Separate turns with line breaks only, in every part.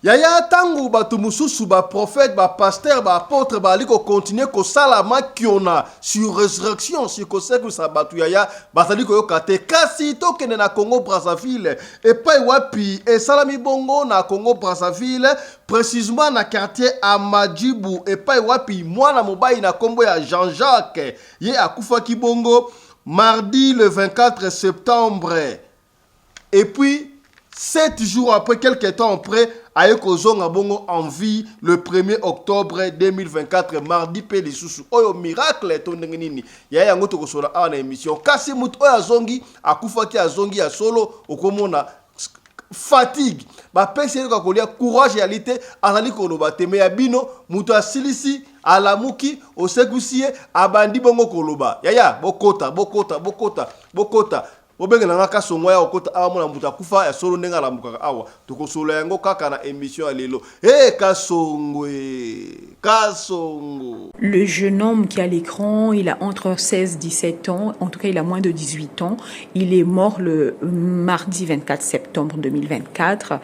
Yaya tangu batu mususu ba prophète ba pasteur ba apôtre ba liko continuer ko sala makiona sur résurrection sur ko seku sa batu yaya basali ko yokate kasi to kene na Congo Brazzaville et pas wapi et salami bongo na Congo Brazzaville précisément na quartier Amadjibou et pas wapi mwana mobile na kombo ya Jean-Jacques ye akufa kibongo mardi le 24 septembre et puis 7 jours après, quelques temps après, Ayeko Zonga Bongo en vie le 1er octobre 2024, mardi P. Lissousou. Oyo miracle ton nini. Yaya ngoto ko sola en émission. Kasi mut oya zongi, akufa ki azongi ya solo, okomona fatigue. Ba pesi ko kolia courage ya lite, azali ko loba teme ya bino, muto asilisi alamuki osekusie abandi bongo koloba. Yaya bokota. Obenge na ngaka songo ya okota awa mona muta kufa ya solo ndenga la mukaka awa tukosolo yango kaka na émission ya lelo kasongo.
Le jeune homme qui est à l'écran, il a entre 16 et 17 ans, en tout cas il a moins de 18 ans. Il est mort le mardi 24 septembre 2024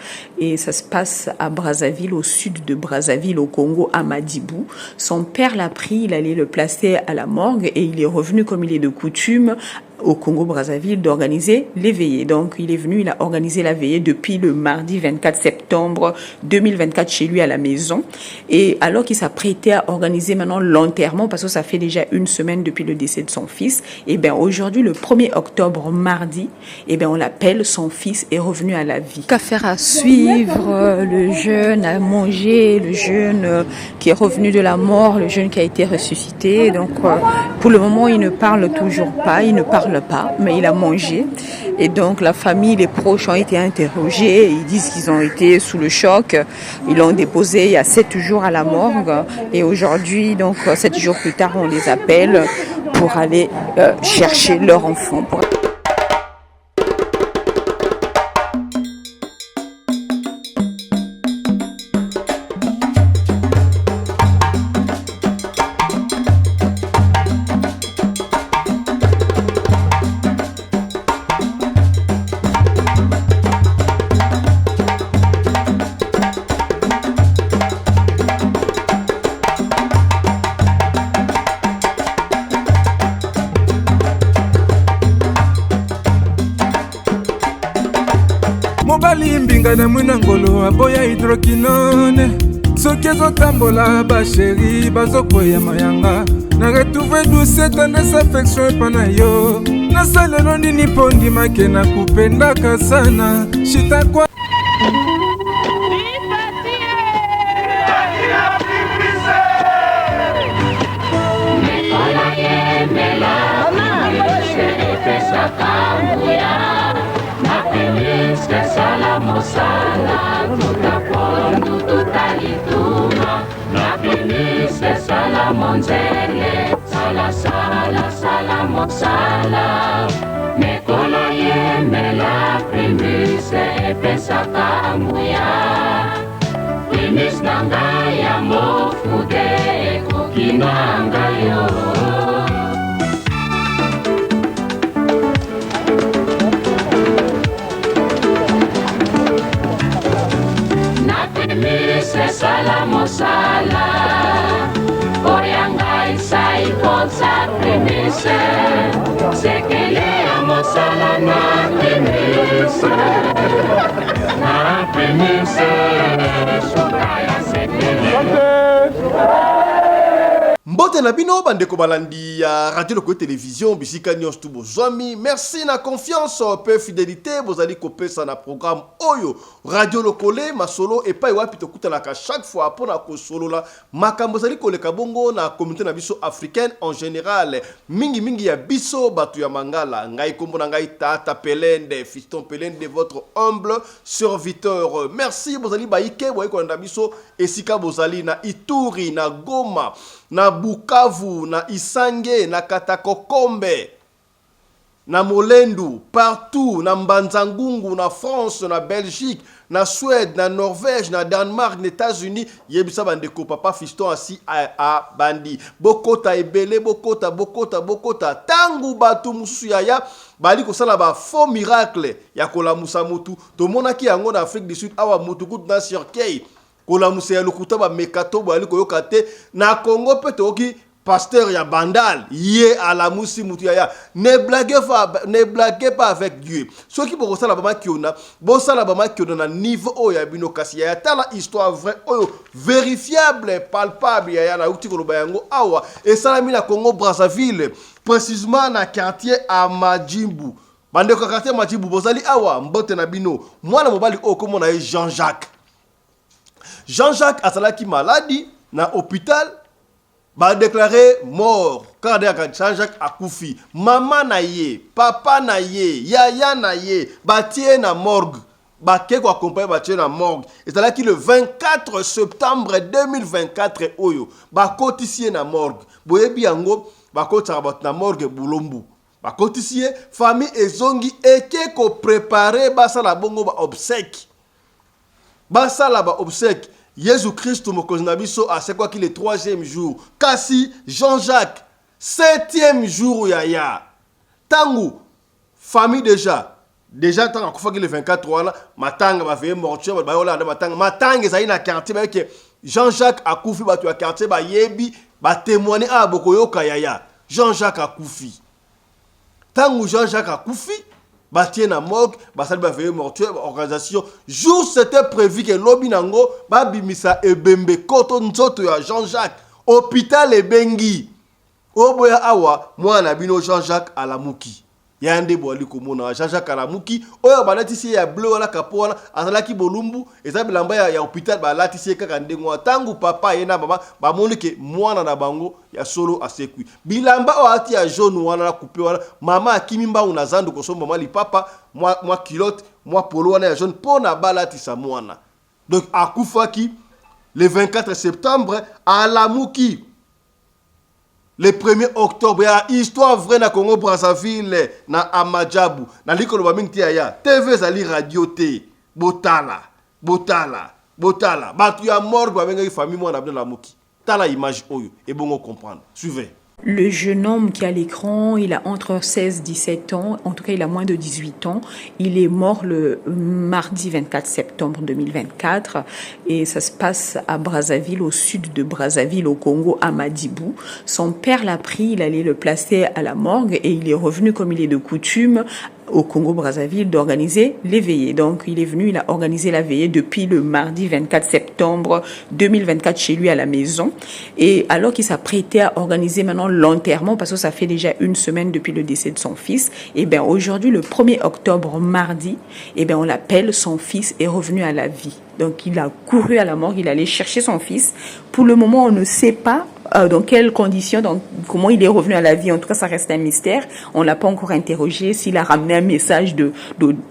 et ça se passe à Brazzaville, au sud de Brazzaville, au Congo, à Madibou. Son père l'a pris, il allait le placer à la morgue et il est revenu comme il est de coutume au Congo-Brazzaville d'organiser les veillées. Donc, il est venu, il a organisé la veillée depuis le mardi 24 septembre 2024 chez lui à la maison. Et alors qu'il s'apprêtait à organiser maintenant l'enterrement, parce que ça fait déjà une semaine depuis le décès de son fils, et bien aujourd'hui, le 1er octobre, mardi, et bien on l'appelle, son fils est revenu à la vie. Qu'affaire à suivre, le jeune à manger, le jeune qui est revenu de la mort, le jeune qui a été ressuscité. Donc, pour le moment, il ne parle toujours pas, il ne parle pas, mais il a mangé. Et donc la famille, les proches ont été interrogés. Ils disent qu'ils ont été sous le choc. Ils l'ont déposé il y a 7 jours à la morgue. Et aujourd'hui, donc 7 jours plus tard, on les appelle pour aller chercher leur enfant.
Mobali mbinga na mwinangolo aboya hydroquinone soki ezotambola basheri bazokoya mayanga na retrouve douce tendresse affection epa na yo nasalelo nini mpo ndimake na kupendaka sana shitakwa
Sala, tutapondo, tutalituma, na benisse, sala monzele, sala, sala, sala, mosala, mekola yemela, primise, pesaka muya, primis nangaya, mofude, kukinangayo. Sala mosala, orianga isai polsa primise, sekelea mosala na primise, sukaya sekelea.
Mbote na bino bandeko balandi ya radio loko télévision bisika nyos tu bozwami. Merci na confiance pe fidélité bozali kopesa na programme oyo radio lokole masolo et pas wapi tokutana ka chaque fois pona ko solo la makambo zali koleka bongo na communauté na biso africaine en général mingi ya biso batu ya mangala ngai kombo na ngai tata Pelende fiston Pelende votre humble serviteur. Merci bozali baike boye ko na biso esika bozali na Ituri na Goma na Bukavu, na Isange, na Katakokombe, na Molendu, partout, na Mbanzangungu, na France, na Belgique, na Suède, na Norvège, na Danemark, na États-Unis, yebisa bandeko papa fiston asi a bandi. Bokota ebele, bokota, tangu batu mususu yaya, bali kosala ba faux miracle, ya kola musa mutu, to monaki yango na Afrique du Sud, awa mutu kutu na Sirkei, kola musa ya lukuta ba mekato, bali koyokate, na Congo pete oki, pasteur ya bandal, yé à la moussi moutiaya. Ne blaguez pas avec Dieu. Ceux qui vont la bama kiona, bon ça la bama kiona na niveau o ya bino kasi ya ta la histoire vraie o vérifiable, palpable ya na uti ko bayango awa et ça la mina Congo Brazzaville, précisément na quartier Amadjimbu. Bande ko quartier Amadjimbu bozali awa mbote na bino. Mwana mobali o komo na Jean-Jacques. Jean-Jacques asalaki maladie na hôpital. Ba déclaré mort cardiaque Jean-Jacques akufi. Maman na ye, papa na ye, yaya na ye, batie na morgue. Ba ke ko accompagner batie na morgue. Et c'est là qui le 24 septembre 2024 oyo. Ba kotisie na morgue. Boyebi yango ba kotsa ba na morgue Bulombu. Ba kotisie famille ezongi eke ko préparer ba sala bongo ba obsèque. Ba sala ba obsèque. Jésus-Christ, c'est quoi qu'il est 3e jour. Kasi, Jean-Jacques, 7e jour, yaya. Tangu, famille déjà. Déjà, tant qu'il est 24 ans, matanga va faire mortuaire, matanga, ça y est, na quartier, Jean-Jacques a koufi, tu as quartier, yebi, témoigner à Bokoyoka, yaya. Jean-Jacques a koufi. Tangu, Jean-Jacques a koufi, batie na morgue, basali ba veille mortuaire, organisation. Jour c'était prévu que l'obinango, bimisa ebembe koto nzoto ya Jean-Jacques, hôpital ebengi. Oboya awa, mwana bino Jean-Jacques alamuki. Yande boali komona Jean-Jacques alamuki, oyo balatisi ya bleu wala kapona, azalaki bolumbu, eza bilamba ya hôpital balatisi kaka ndengo tangu papa yena baba, bamoni ke mwana na bango ya solo asekwi. Bilamba o ati ya jaune wana na coupe wana, mama akimimba unazandu kosomba mali papa, moi culotte, moi polo wana ya jaune pona balatisa mwana. Donc akufaki le 24 septembre alamuki. Le 1er octobre, il y a histoire vraie na Congo Brazzaville, na Amadjabu, na likolo ba mingi ya TV zali radio te, botala. Batu ya mort ba benga famille moi na bino la muki. Tala image oyo et bon comprendre. Suivez.
Le jeune homme qui est à l'écran, il a entre 16 et 17 ans, en tout cas il a moins de 18 ans. Il est mort le mardi 24 septembre 2024 et ça se passe à Brazzaville, au sud de Brazzaville, au Congo, à Madibou. Son père l'a pris, il allait le placer à la morgue et il est revenu comme il est de coutume au Congo-Brazzaville d'organiser les veillées. Donc, il est venu, il a organisé la veillée depuis le mardi 24 septembre 2024 chez lui à la maison. Et alors qu'il s'apprêtait à organiser maintenant l'enterrement, parce que ça fait déjà une semaine depuis le décès de son fils, et bien aujourd'hui, le 1er octobre, mardi, et bien on l'appelle, son fils est revenu à la vie. Donc, il a couru à la morgue, il allait chercher son fils. Pour le moment, on ne sait pas dans quelles conditions, donc comment il est revenu à la vie. En tout cas, ça reste un mystère. On l'a pas encore interrogé. S'il a ramené un message de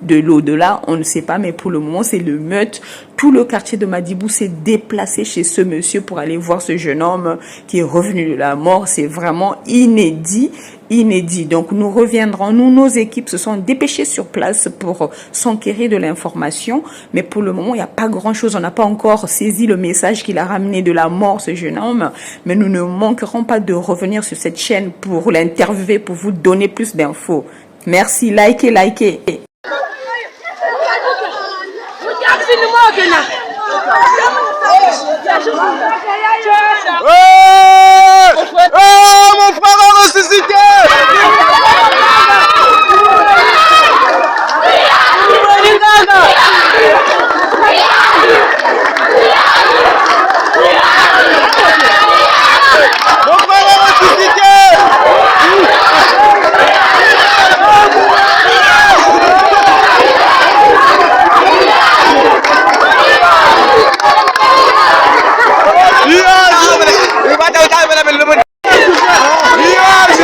l'au-delà, on ne sait pas. Mais pour le moment, c'est le meute. Tout le quartier de Madibou s'est déplacé chez ce monsieur pour aller voir ce jeune homme qui est revenu de la mort. C'est vraiment inédit. Donc, nous reviendrons. Nos équipes se sont dépêchées sur place pour s'enquérir de l'information. Mais pour le moment, il n'y a pas grand-chose. On n'a pas encore saisi le message qu'il a ramené de la mort, ce jeune homme. Mais nous ne manquerons pas de revenir sur cette chaîne pour l'interviewer, pour vous donner plus d'infos. Merci. Likez.
Mon frère a ressuscité! Mon frère a ressuscité! Yes!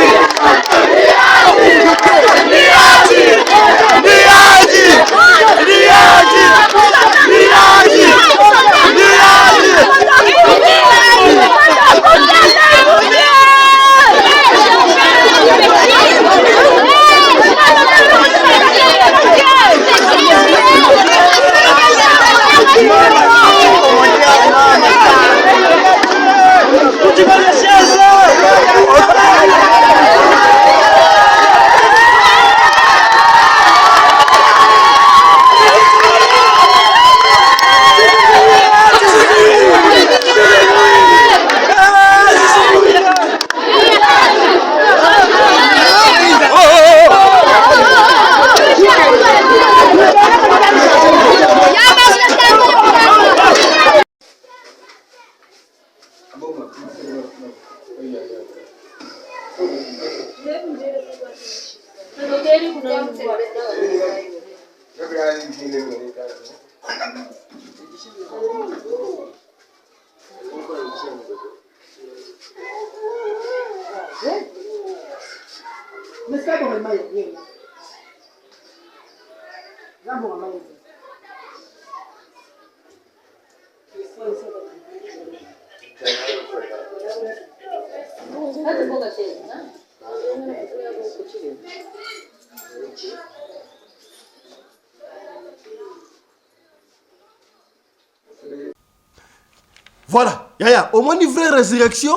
Voilà, yaya, au moins une vraie résurrection.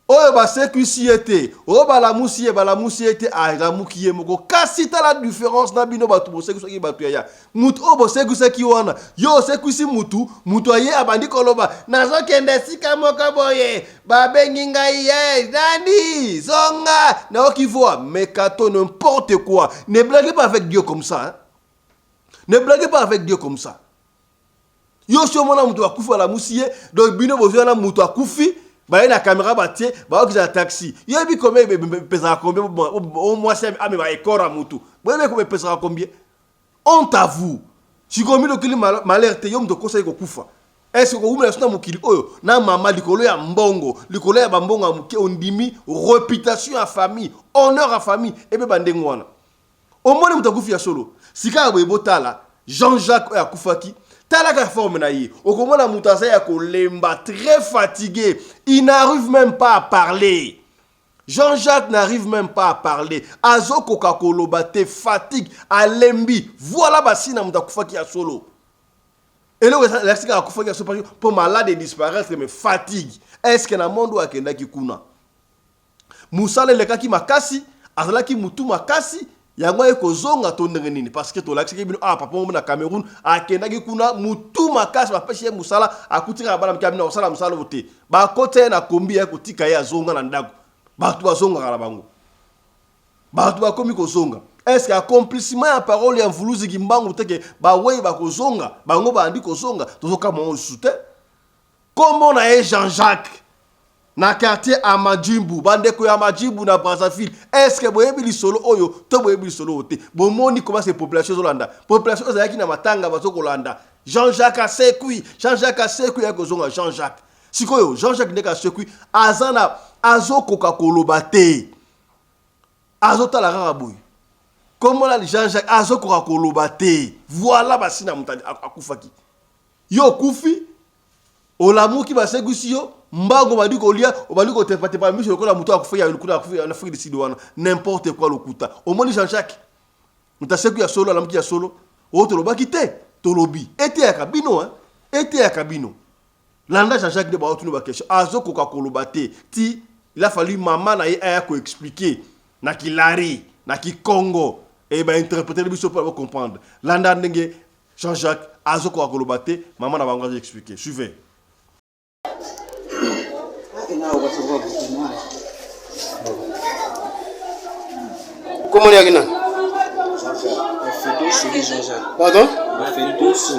Oyo ba sekusi ete, o ba lamusi ete a lamuki moko. Kasi ta la différence na bino batu bo sekusi batu yaya. Mutu o bo sekusi ki wana. Yo sekusi mutu aye abandi koloba. Nazo kende sika moko boye. Ba bengi ngai ye, nani, zonga, na okivoa, mekato n'importe quoi. Ne blaguez pas avec Dieu comme ça, hein. Ne blaguez pas avec Dieu comme ça. Yo sio mona mutu akufa la musiye, donc bino bo na mutu akufi. Bah la caméra batie bah que un taxi yebi combien pèsera combien au moins c'est ah mais bah ekora mutu bah mais combien pèsera combien honte à vous si comme le climat malheur yom de conseil ko kufa est-ce que vous me laissez mukili oyo na mama likolo ya mbongo likolo ya bambongo amuki ondimi réputation à famille honneur à famille et be bandengo wana au moins mutu akufi ya solo sika bo ebotala Jean-Jacques akufaki Talaka forme na ye. Okomona mutasa ya kolemba très fatigué. Il n'arrive même pas à parler. Jean-Jacques n'arrive même pas à parler. Azo Coca-Cola bate fatigue à lembi. Voilà basina mutakufa ki ya solo. Et là l'explique à kufa ki ya solo pour malade et disparaître mais fatigue. Est-ce que na monde wa kenda ki kuna? Musale leka ki makasi, azala ki mutu makasi. Yango eko zonga tondenge nini parce que to laxiki bino ah papa mo na Cameroun akenda ki kuna mutu makasi ba peshe musala akutira bana mkamina osala musala vote ba kote na kombi ya kutika ya zonga na ndago ba tu bazonga kala bango ba tu ba komi ko zonga est-ce que accomplissement ya parole ya mvuluzi kimbangu teke ba wei ba ko zonga bango ba andi ko zonga tozoka mo soute comment na Jean-Jacques na quartier Amadjimbu bandeko ya Amadjimbu na Brazzaville est-ce que boyebi lisolo oyo to boyebi lisolo ote bomoni comment ces populations zolanda population ezaki na matanga bazokolanda Jean-Jacques Asekui ya kozonga Jean-Jacques sikoyo Jean-Jacques ndeka Asekui azana azo Coca-Cola bate azo tala raboy comment la Jean-Jacques azo Coca-Cola bate voilà basina mutadi akufaki yo kufi olamuki basegusi yo mbango badi ko lia obali ko tepate pa miso ko la muto akufa ya lukuna akufa na Afrique du Sud wana n'importe quoi lokuta au moins Jean-Jacques mutaseku ya solo alamuki ya solo o to lobaki te to lobi ete ya kabino hein ete ya kabino landa Jean-Jacques de ba otunu ba question azo Coca-Cola bate ti il a fallu maman na ya ko expliquer na kilari na ki Congo et ba interpréter le biso pour comprendre landa ndenge Jean-Jacques azo Coca-Cola bate maman na bango expliquer suivez.
Comment il y a Guinan?
Jean-Jacques.
Pardon?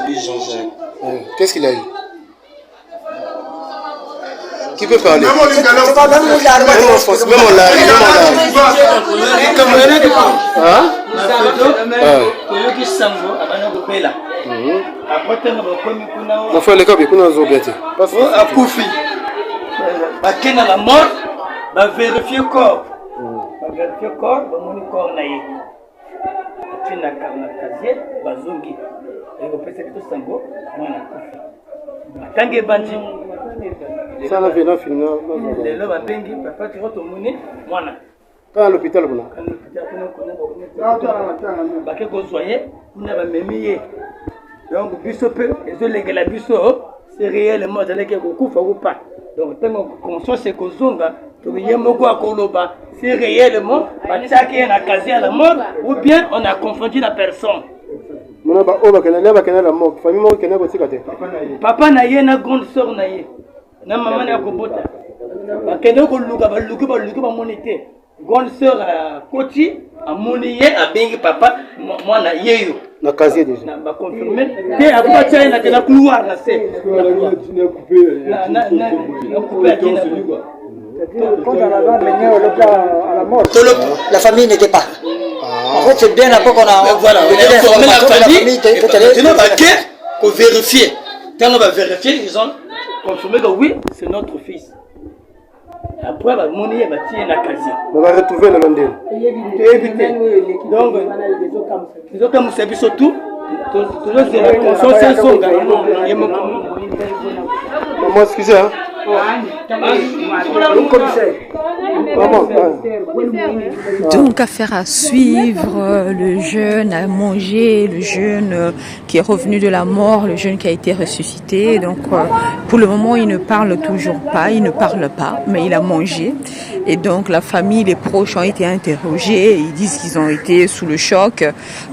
Jean-Jacques.
Qu'est-ce qu'il a eu? Qui peut parler? Même en France, même en Lari. Mon frère, les gars, ils connaissent bien.
À Koufi. Bakena la mort, va vérifier corps. Va vérifier corps, va monter corps naïe. Tu n'as qu'à ma casier, va zongi. Et vous pensez que tout sango, moi na Koufi. Tangue banji.
Ça n'a pas fini.
Les lois bengi, papa tu vas te monter, moi na.
Quand à l'hôpital, vous
n'avez. Baké ko soigner, vous n'avez même mis. Donc biso peu, et zo lengela biso, c'est réellement d'aller que Koufa ou pas. Donc, tant qu'on conscience c'est qu'on zonga, c'est réellement attaqué à la mort ou bien on a confondu la personne. Papa n'a yé na grande sœur na yé, na maman n'a kobota. Bakene ko luka ba monité. Grande sœur a Koti a monié a bengi papa moi na yé yo.
Na casier déjà.
Na ba confirmer. Té a pas tirer na couloir na c'est. Na coupé à
La famille n'était pas. En fait, c'est bien après qu'on a.
Voilà, on a informé la famille.
Maintenant,
on va vérifier. Quand on va vérifier, ils ont confirmé que oui, c'est notre fils. Après, on va tirer la casier.
On va retrouver le Mandel.
Donc, ils ont comme service surtout. Toujours, c'est la conscience, c'est son gars.
Moi, excusez, hein.
Donc affaire à suivre, le jeune a mangé, le jeune qui est revenu de la mort, le jeune qui a été ressuscité. Donc pour le moment il ne parle toujours pas, il ne parle pas, mais il a mangé. Et donc la famille, les proches ont été interrogés, ils disent qu'ils ont été sous le choc.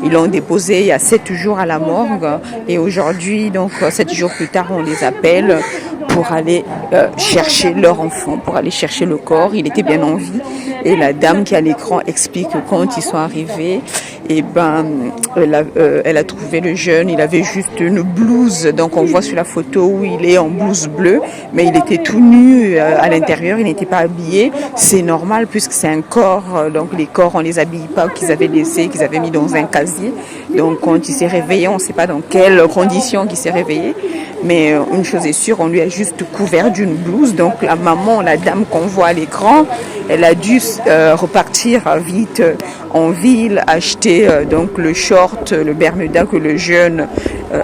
Ils l'ont déposé il y a 7 jours à la morgue et aujourd'hui, donc 7 jours plus tard, on les appelle pour aller chercher leur enfant, pour aller chercher le corps. Il était bien en vie. Et la dame qui est à l'écran explique que quand ils sont arrivés, elle a trouvé le jeune, il avait juste une blouse. Donc on voit sur la photo où il est en blouse bleue, mais il était tout nu à l'intérieur, il n'était pas habillé. C'est normal puisque c'est un corps, donc les corps on les habille pas, qu'ils avaient laissé, qu'ils avaient mis dans un casier. Donc quand il s'est réveillé, on ne sait pas dans quelles conditions il s'est réveillé. Mais une chose est sûre, on lui a juste couvert d'une blouse. Donc la maman, la dame qu'on voit à l'écran, elle a dû repartir vite en ville, acheter donc le short, le Bermuda que le jeune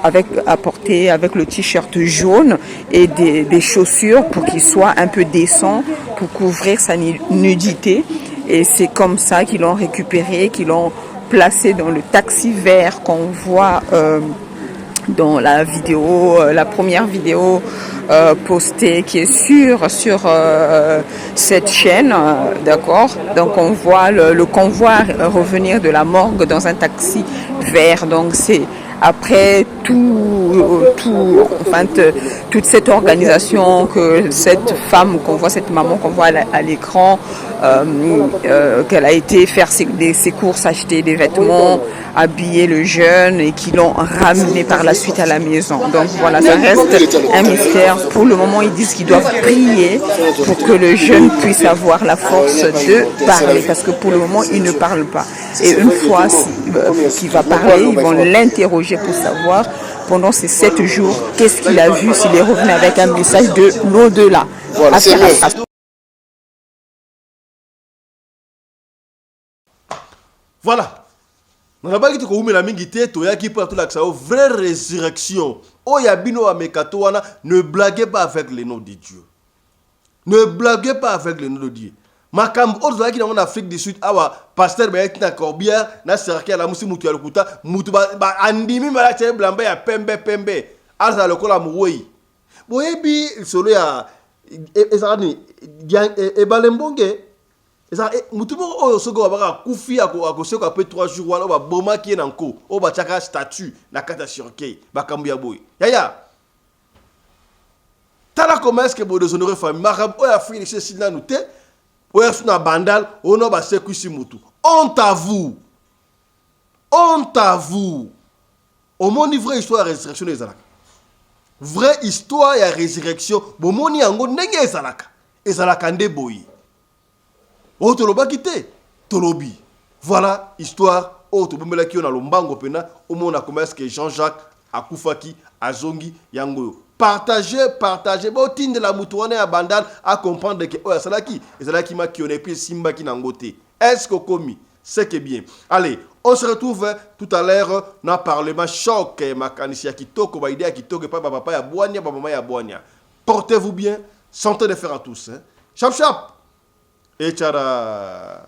avait apporté avec le t-shirt jaune et des chaussures pour qu'il soit un peu décent, pour couvrir sa nudité. Et c'est comme ça qu'ils l'ont récupéré, qu'ils l'ont placé dans le taxi vert qu'on voit dans la vidéo, la première vidéo postée qui est sur cette chaîne, d'accord. Donc on voit le convoi revenir de la morgue dans un taxi vert. Donc c'est après toute cette organisation que cette femme qu'on voit, cette maman qu'on voit à l'écran, qu'elle a été faire ses courses, acheter des vêtements, habiller le jeune et qui l'ont ramené par la suite à la maison. Donc voilà, ça reste un mystère. Pour le moment, ils disent qu'ils doivent prier pour que le jeune puisse avoir la force de parler, parce que pour le moment, il ne parle pas. Et une fois qu'il va parler, ils vont l'interroger pour savoir pendant ces 7 jours qu'est-ce qu'il a vu, s'il est revenu avec un message de l'au-delà.
Voilà,
voilà. Nabaki to ko umela mingi te to yaki pour tout l'accès aux vraie résurrection. Oyabino amekato wana, ne blaguez pas avec les noms de Dieu. Ne blaguez pas avec les noms de Dieu. Makam ozo qui dans Afrique du Sud awa pasteur ba yetina korbière na seraki la musi mutu ya lokuta mutu ba andimi mala tche blamba ya pembe asa lokola muwei. Boyebi solo ya ezani e balembonge. Mutumo oyo soko babaka kufi akoseko après 3 jours wana ba boma ki nanko o ba chaka statut na kata surkei bakambu ya boy yaya tala comment est-ce que bo déshonorer famille makam oyo afri chez sina nous te oyo suna bandal ono ba seku si mutu honte à vous au moni vraie histoire de résurrection ezalaka vraie histoire ya résurrection bo moni yango ndenge ezalaka nde boy. Oh, tolobaki te, tolobi. Voilà, histoire. Oh, tobomela ki on a lombango pena. Au moins, on a commencé que Jean-Jacques, Akufaki, Azongi, Yangoyo. Partagez. Bon, tin de la moutouane à bandal à comprendre que, oh, salaki. Et salaki ma qui on est puis simba qui n'angote. Est-ce que commis? C'est que bien. Allez, on se retrouve tout à l'heure dans le Parlement choc. Ma canisia qui toque, ma idée qui toque, papa ya boania, maman ya boania. Portez-vous bien. Santé de faire à tous. Hein. Chap chap. Et tchara.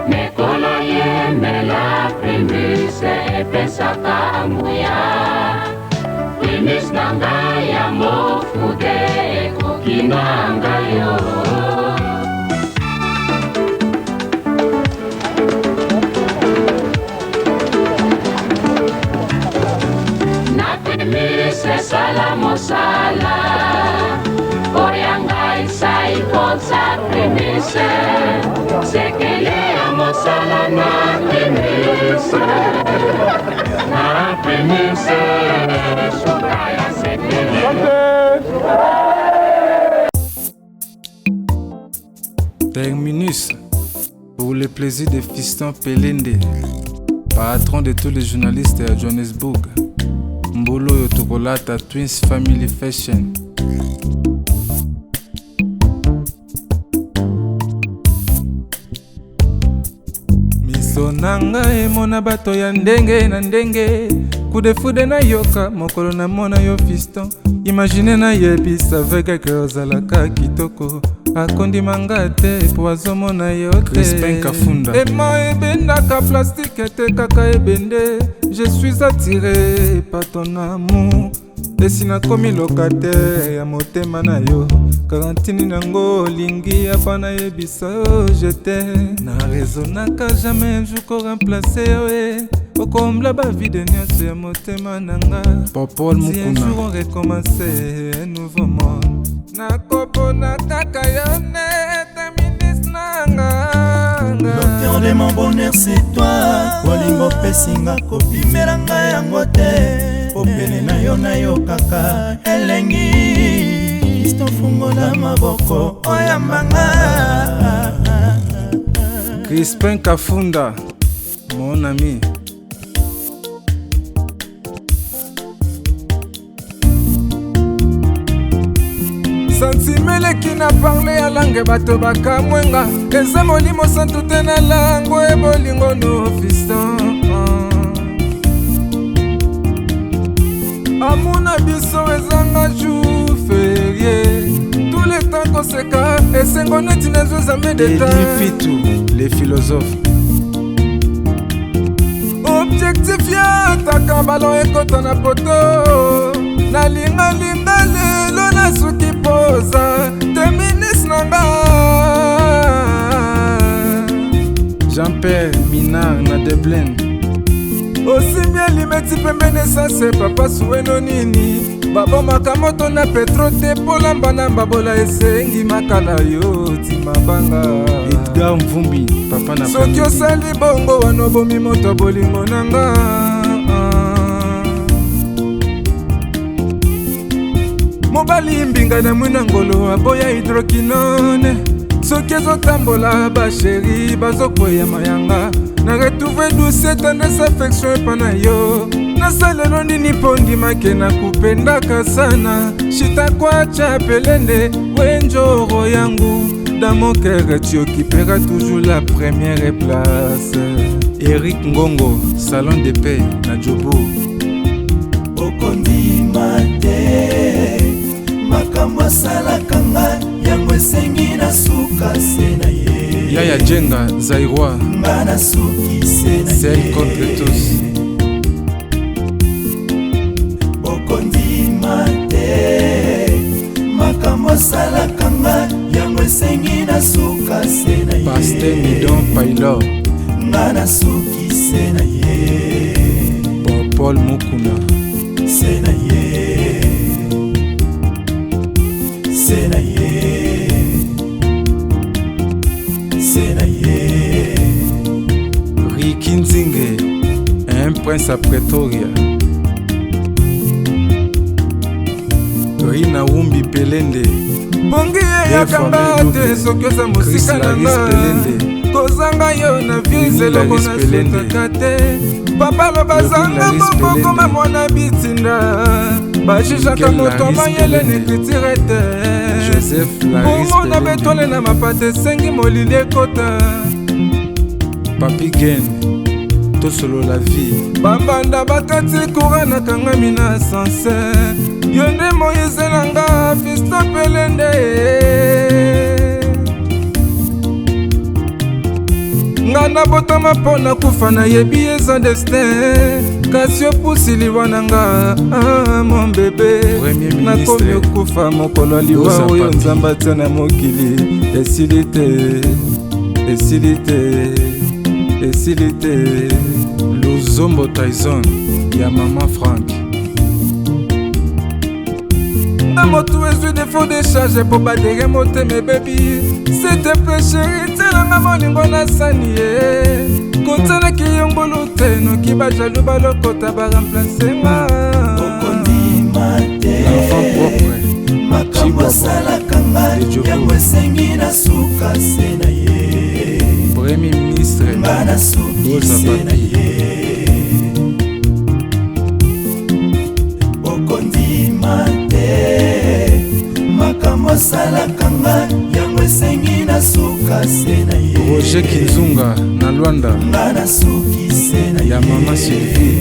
Mekola yemela primis epesaka nguya primis nanga ya mofude ekoki nanga yo kosala mosala oya ngai saikosa primise sekele ya mosala na primise suka ya sekele.
Terminus pour le plaisir de Fiston Pelende, patron de tous les journalistes à Johannesburg. Mbolo Yotokolata Twins Family Fashion. Miso nanga emona bato ya ndenge na ndenge, kudefude na yoka mokolo na mona yo Fiston. Imagine na yebisa veke ke ozalaka kitoko, akondi manga te po azomona yo te. Crispin Kafunda ema ebendaka plastique ete kaka ebende. Je suis attiré par ton amour, esina komi locataire ya motema na yo. Karantini nango lingi apana yebisa yo jete. Na raisonnaka jamais un jour ko remplacer yo okombla ba vide nyonso ya motema nanga. Popol Mukuna si un jour on recommencer un nouveau monde. Nakopona kaka yo nete ministre nanga.
L'auteur de mon bonheur c'est toi. Bolingo pesinga kopimela ngai yango te. Popele na yo kaka elengi. Kristo fungola maboko oyambanga.
Crispin Kafunda, mon ami. Santimele qui n'a parlé à langue bato baka mwenga. Eza molimo santu te na lango e bolingo no Fiston. Amuna biso ezanga jour férié. Tous les temps koseka esengo neti nezo zame de temps. Fitu, les philosophes. Objectif ya taka balon ekota na poto. Na linga lelo na suki posa Terminus nanga. Jean-Pierre Minard na Dublin. Aussi bien limeti pembene sase papa sueno nini. Babo makamoto na petro te polamba na mbabola esengi makala yo timabanga. Edgar Mvumbi papa na soki osali bongo wanobomi moto bolingo nanga. Mobali mbinga na mwina ngolo aboya hydroquinone. Soki ezotambola basheri bazokwea mayanga. Na retrouve douce tendresse affection epana yo. Nasalelo nini pondi make na kupendaka sana. Shita kwacha pelende wenjoro yangu. Dans mon cœur tu occuperas toujours la première place. Eric Ngongo, salon de paix na Jobo.
Okondima te makambo asalaka nga yango esengi na suka se na ye.
Yaya Jenga Zairoi
nga na suki se na ye.
Celle contre tous.
Okondima te makambo asalaka nga yango esengi na suka se na ye.
Pasteur Midon Pailor
nga na suki se na ye.
Paul Mukuna
se na ye. Se na ye. Se na ye.
Ricky Nzinge, un prince à Pretoria. Rina Wumbi Pelende
bongi yakanga te soki oza mosika nanga. Kozanga yo na vie eloko na sutaka te. Papa lobazanga mokokoma mwana bitinda. Bajijaka moto mayele nekritire te. Bongo na betole na mapata esengi molili ekota.
Papi Gen tosolo la vie.
Bambanda bakati kura na kangami na sanse. Yo nde Moïse nanga Fiston Pelende. Ngana botama pona kufa na yebi eza destin. Kasi opusili wananga mon bébé. Nakomi okufa mokolo liwa oyo nzamba tia na mokili. Esili te, esili te, esili te.
Luzombo Tyson ya Mama Frank. moto ezwi défaut de charge po badere moteme bebi sete pe chéri telanga moningo na sani ye kotelaki yongolu te noki bajalu balokota baremplacenga
okondima te makambo asalaka ngai yango esengi na suka se na ye
premier ministre
nga na suki se na ye okondima te makambo asalaka ngai yango esengi na suka se na ye
Roger Kinzunga na Luanda
nga na suki se na ye
ya mama Sylvie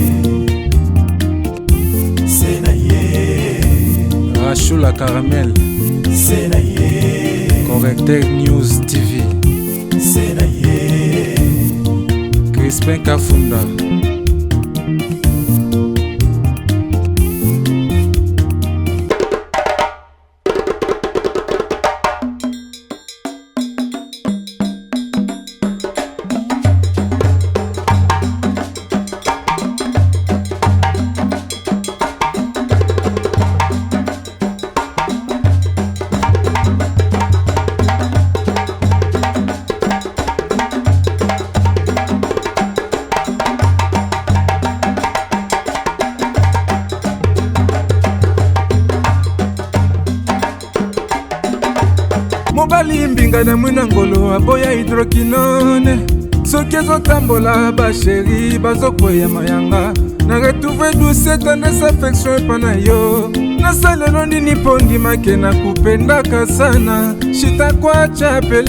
se na ye
Rachula Caramel
se na ye
Correcteur News TV
se na ye
Crispin Kafunda mobali mbinga na mwina ngolo aboya hydroquinone soki ezotambola basheri bazokwea mayanga na retrouve douce tendresse affection epa na yo nasalelo nini mpo ndimake na kupendaka sana shitakwacha pele